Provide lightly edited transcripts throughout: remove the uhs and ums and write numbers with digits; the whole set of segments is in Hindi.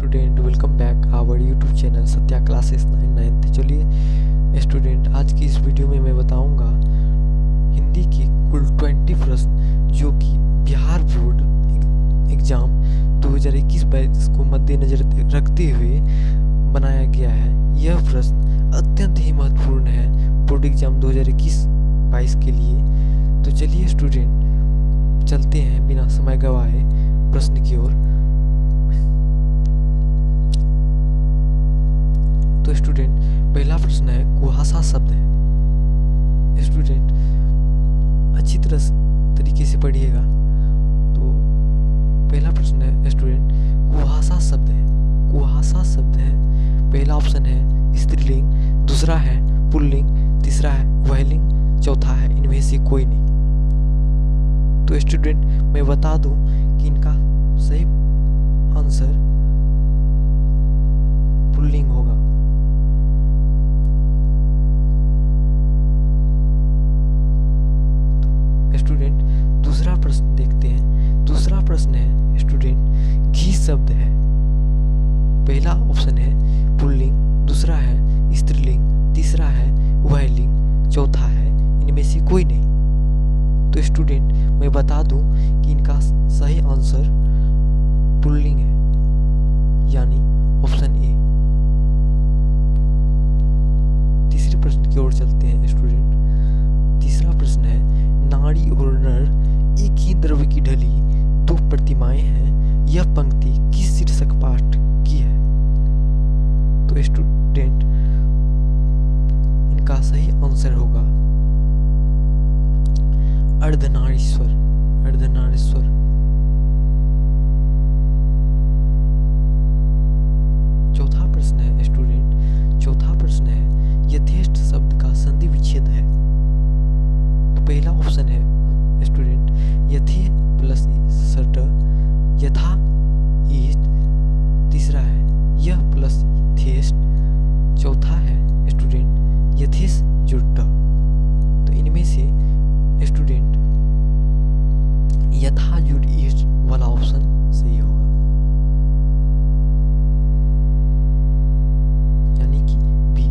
Student, welcome back our YouTube channel Satya classes 99। तो चलिए स्टूडेंट, आज की इस वीडियो में मैं बताऊंगा हिंदी के कुल 20 प्रश्न जो कि बिहार बोर्ड एग्जाम 2021-22 को मद्देनजर रखते हुए बनाया गया है। यह प्रश्न अत्यंत ही महत्वपूर्ण है बोर्ड एग्जाम 2021-22 के लिए। तो चलिए स्टूडेंट, चलते हैं बिना समय गवाए प्रश्न की ओर। तो स्टूडेंट, पहला प्रश्न है कुहासा शब्द है। स्टूडेंट अच्छी तरीके से पढ़िएगा। तो पहला प्रश्न है स्टूडेंट, कुहासा शब्द है। कुहासा शब्द है, पहला ऑप्शन है स्त्रीलिंग, दूसरा है पुल्लिंग, तीसरा है वहलिंग, चौथा है इनमें से कोई नहीं। तो स्टूडेंट मैं बता दूं कि इनका सही आंसर पुल्लिंग होगा। स्टूडेंट दूसरा प्रश्न देखते हैं। दूसरा प्रश्न है स्टूडेंट घी शब्द है। पहला ऑप्शन है पुल्लिंग, दूसरा है स्त्रीलिंग, तीसरा है वहलिंग, चौथा है इनमें से कोई नहीं। तो स्टूडेंट मैं बता दूं कि इनका सही आंसर पुल्लिंग है, यानी ऑप्शन ए। तीसरे प्रश्न की ओर चलते हैं स्टूडेंट। तीसरा प्रश्न है नारी और नर एक ही द्रव्य की ढली दो प्रतिमाएं हैं, यह पंक्ति किस शीर्षक पाठ की है? तो स्टूडेंट इनका सही आंसर होगा अर्धनारीश्वर। अर्धनारीश्वर। चौथा प्रश्न है स्टूडेंट, चौथा प्रश्न है यथेष्ट शब्द का संधि विच्छेद है। तो पहला ऑप्शन है स्टूडेंट यथे प्लस सट, यथा ईस्ट, तीसरा है यह प्लस थेस्ट, चौथा है स्टूडेंट यथेस जुट। तो इनमें से स्टूडेंट यथा जुट ईस्ट वाला ऑप्शन सही होगा, यानी कि बी।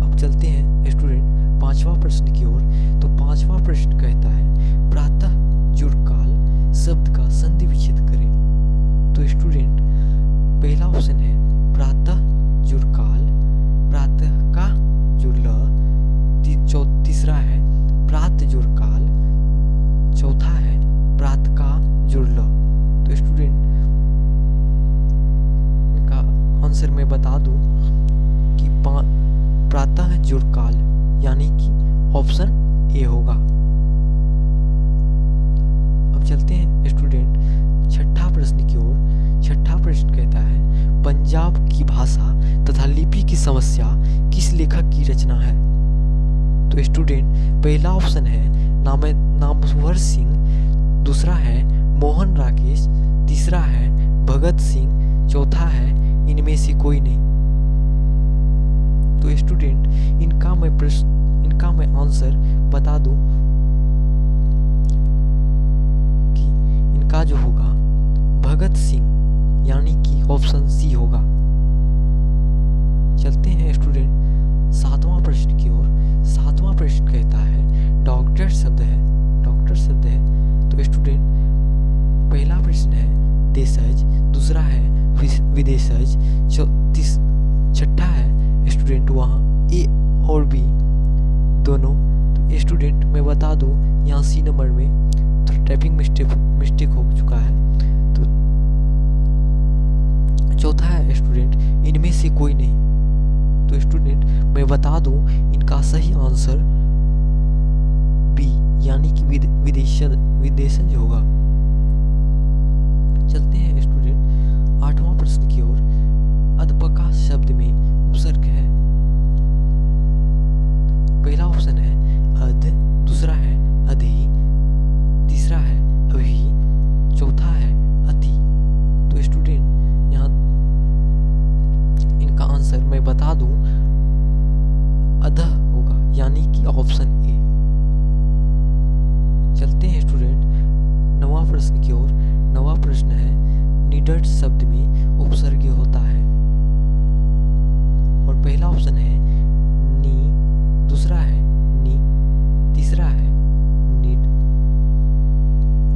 अब चलते हैं स्टूडेंट पांचवा प्रश्न की ओर। तो पांचवा प्रश्न कहता है प्रातः जुड़काल शब्द का संधि विच्छेद करें। तो स्टूडेंट पहला ऑप्शन है प्रातः जुड़काल, प्रातः का जुड़ल, तीसरा है प्रात जुड़काल, चौथा है प्रात का जुड़ल। तो स्टूडेंट इनका आंसर मैं बता दूं कि प्रातः जुड़काल, यानी कि ऑप्शन ए होगा। अब चलते हैं स्टूडेंट छठा प्रश्न की ओर। छठा प्रश्न कहता है पंजाब की भाषा तथा लिपि की समस्या किस लेखक की रचना है? तो स्टूडेंट पहला ऑप्शन है नामवर सिंह, दूसरा है मोहन राकेश, तीसरा है भगत सिंह, चौथा है इनमें से कोई नहीं। तो स्टूडेंट इनका मैं आंसर बता दूं कि इनका जो होगा भगत सिंह, यानी कि ऑप्शन सी होगा। चलते हैं स्टूडेंट सातवां प्रश्न की ओर। सातवां प्रश्न कहता है डॉक्टर शब्द है। डॉक्टर शब्द है। तो स्टूडेंट पहला प्रश्न है देशज, दूसरा है विदेशज, छठा है स्टूडेंट वहाँ ए और बी दोनों। तो स्टूडेंट मैं बता दूं यहाँ सी नंबर में थोड़ा टाइपिंग मिस्टेक हो चुका है। तो चौथा है स्टूडेंट इनमें से कोई नहीं। तो स्टूडेंट मैं बता दूं इनका सही आंसर बी, यानी कि विदेशज होगा। चलते हैं स्टूडेंट आठवां प्रश्न की ओर। अध्यापक शब्द में उपसर्ग है। पहला ऑप्शन है अध, दूसरा है अधि, तीसरा है अभि, चौथा है अति। तो स्टूडेंट यहाँ इनका आंसर मैं बता दूं अधः होगा, यानी कि ऑप्शन ए। चलते हैं स्टूडेंट नवा प्रश्न की ओर। नवा प्रश्न है निडर शब्द में उपसर्ग होता है। और पहला ऑप्शन है नी, दूसरा है नी, तीसरा है निड,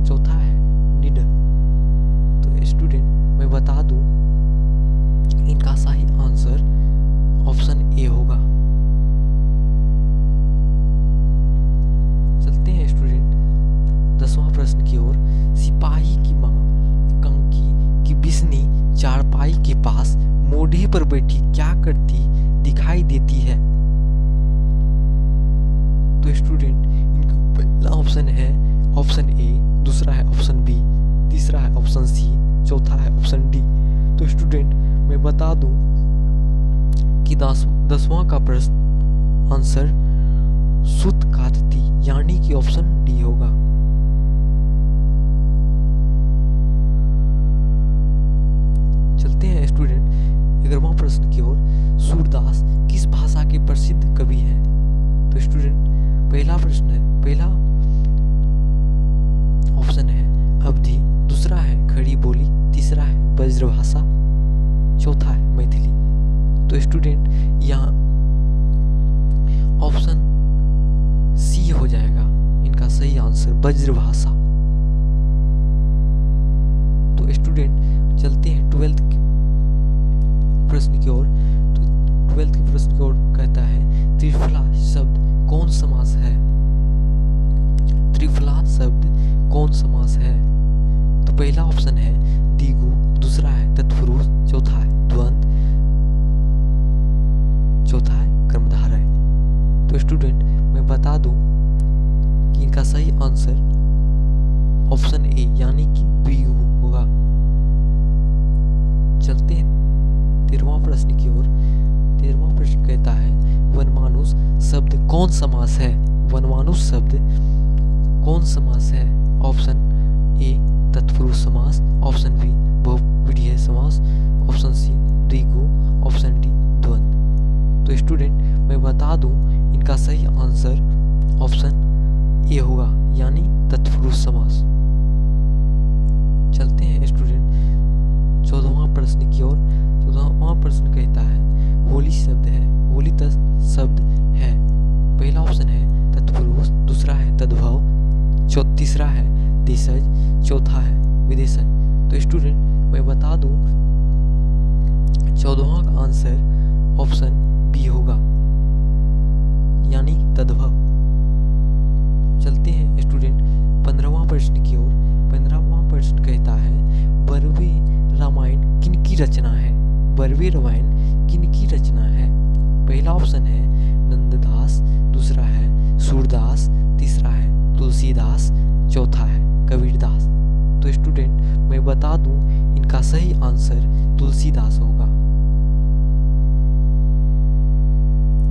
चौथा है निड। तो स्टूडेंट मैं बता दूं इनका सही आंसर ऑप्शन ए होगा। चलते हैं स्टूडेंट 10वां प्रश्न की ओर। सिपाही की माँ कंकी की बिस्नी चारपाई के पास मोढ़े पर बैठी क्या करती दिखाई देती है? तो स्टूडेंट इनका पहला ऑप्शन है ऑप्शन ए, दूसरा है ऑप्शन बी, तीसरा है ऑप्शन सी, चौथा है ऑप्शन डी। तो स्टूडेंट मैं बता दूं कि 10वां का प्रश्न आंसर सुत काटती यानी कि ऑप्शन डी होगा। चलते हैं स्टूडेंट 11वां प्रश्न की ओर। सूरदास किस भाषा के प्रसिद्ध कवि हैं? तो स्टूडेंट पहला ऑप्शन है अवधी, दूसरा है खड़ी बोली, तीसरा है ब्रजभाषा, चौथा है मैथिली। तो स्टूडेंट यहाँ ऑप्शन सी हो जाएगा इनका सही आंसर, ब्रजभाषा। तो स्टूडेंट चलते हैं 12th प्रश्न की ओर। तो 12th के प्रश्न की ओर कहता है त्रिफला शब्द कौन समास है? त्रिफला शब्द कौन समास है? तो पहला ऑप्शन है द्विगु, दूसरा है तत्पुरुष, चौथा है द्वंद्व, चौथा है कर्मधारय। तो स्टूडेंट मैं बता दूं कि इनका सही आंसर ऑप्शन ए यानी कि द्विगु होगा। चलते हैं 13वां प्रश्न की ओर। 13वां प्रश्न कहता है वनमानुष शब्द कौन समास है? वनमानुष शब्द कौन समास है? ऑप्शन ए तत्पुरुष समास, ऑप्शन बी बहुव्रीहि समास, ऑप्शन सी द्विगु, ऑप्शन डी द्वंद्व। तो स्टूडेंट मैं बता दूं इनका सही आंसर ऑप्शन ए होगा यानी तत्पुरुष समास। चलते हैं स्टूडेंट 14वां प्रश्न की ओर। 14वां प्रश्न कहता है होली शब्द है, होली शब्द है। पहला ऑप्शन है तत्पुरुष, दूसरा है तद्भव, तीसरा है देशज, चौथा है विदेशज। तो स्टूडेंट मैं बता दूं 14वां का आंसर ऑप्शन बी होगा यानी तद्भव। चलते हैं स्टूडेंट 15वां प्रश्न की ओर। 15वां प्रश्न कहता है बरवे रामायण किन की रचना है? बरवे रामायण किन की रचना है? पहला ऑप्शन है नंददास, दूसरा है सूरदास, तीसरा है तुलसीदास, चौथा है कबीरदास। तो स्टूडेंट मैं बता दूं इनका सही आंसर तुलसीदास होगा।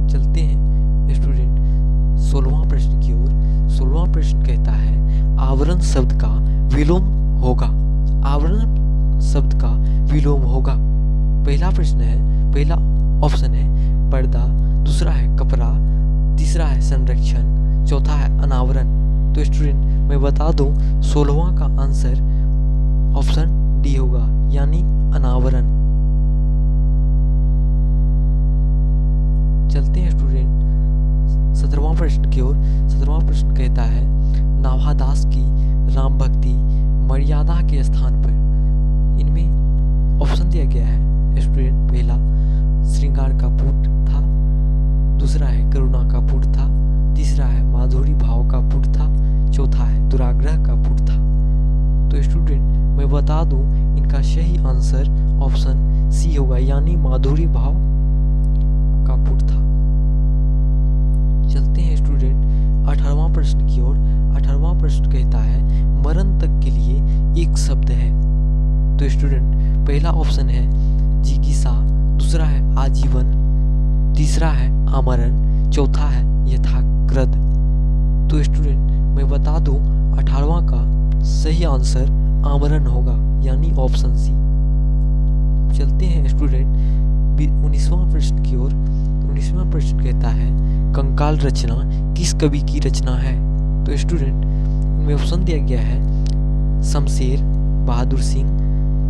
चलते हैं स्टूडेंट 16वां प्रश्न की ओर। 16वां प्रश्न कहता है आवरण शब्द का विलोम होगा। आवरण शब्द का विलोम होगा। पहला ऑप्शन है पर्दा, दूसरा है कपड़ा, तीसरा है संरक्षण, चौथा है अनावरण। तो स्टूडेंट मैं बता दूं 16वां का आंसर ऑप्शन डी होगा यानी अनावरण। चलते हैं स्टूडेंट 17वां प्रश्न की ओर। 17वां प्रश्न कहता है नाभादास की राम भक्ति मर्यादा के स्थान पर इनमें ऑप्शन दिया गया है स्टूडेंट। पहला श्रृंगार का पुट था, दूसरा है करुणा का पुट था, तीसरा है माधुरी भाव का पुट था, चौथा है दुराग्रह का पुट था। तो स्टूडेंट मैं बता दूं इनका सही आंसर ऑप्शन सी होगा यानी माधुरी भाव का पुट था। चलते हैं स्टूडेंट 18वां प्रश्न की ओर। 18वां प्रश्न कहता है मरण तक के लिए एक शब्द है। तो स्टूडेंट पहला ऑप्शन है जिज्ञासा, दूसरा है आजीवन, तीसरा है आमरण, चौथा है यथाकृत। तो स्टूडेंट मैं बता दूं 18वां का सही आंसर आमरण होगा यानी ऑप्शन सी। चलते हैं स्टूडेंट 19वां प्रश्न की ओर। 19वां प्रश्न कहता है कंकाल रचना किस कवि की रचना है? तो स्टूडेंट इनमें ऑप्शन दिया गया है शमशेर, बहादुर सिंह,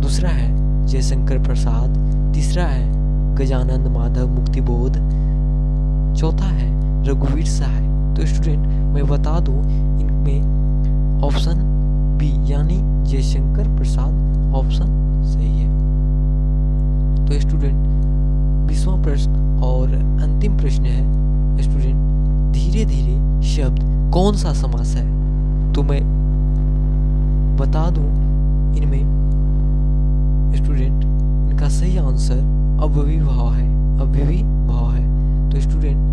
दूसरा है जयशंकर प्रसाद, तीसरा है गजानंद माधव मुक्तिबोध, चौथा है रघुवीर सहाय। तो स्टूडेंट मैं बता दूं इनमें ऑप्शन बी यानी जयशंकर प्रसाद ऑप्शन सही है। तो स्टूडेंट 20वां प्रश्न और अंतिम प्रश्न है स्टूडेंट, धीरे धीरे शब्द कौन सा समास है? तो मैं बता दूं इनमें स्टूडेंट इनका सही आंसर अव्ययीभाव है, अव्ययीभाव है। तो स्टूडेंट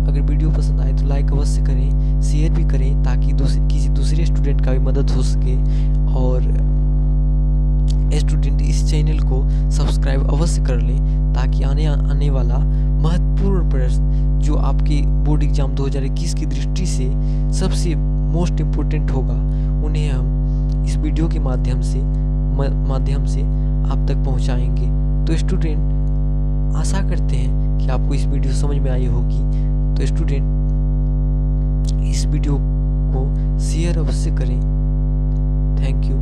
अगर वीडियो पसंद आए तो लाइक अवश्य करें, शेयर भी करें ताकि किसी दूसरे स्टूडेंट का भी मदद हो सके, और स्टूडेंट इस चैनल को सब्सक्राइब अवश्य कर लें ताकि आने वाला महत्वपूर्ण प्रश्न जो आपके बोर्ड एग्जाम 2021 की दृष्टि से सबसे मोस्ट इम्पोर्टेंट होगा उन्हें हम इस वीडियो के माध्यम से आप तक पहुंचाएंगे। तो स्टूडेंट आशा करते हैं कि आपको इस वीडियो समझ में आई होगी। तो स्टूडेंट इस वीडियो को शेयर अवश्य करें। Thank you.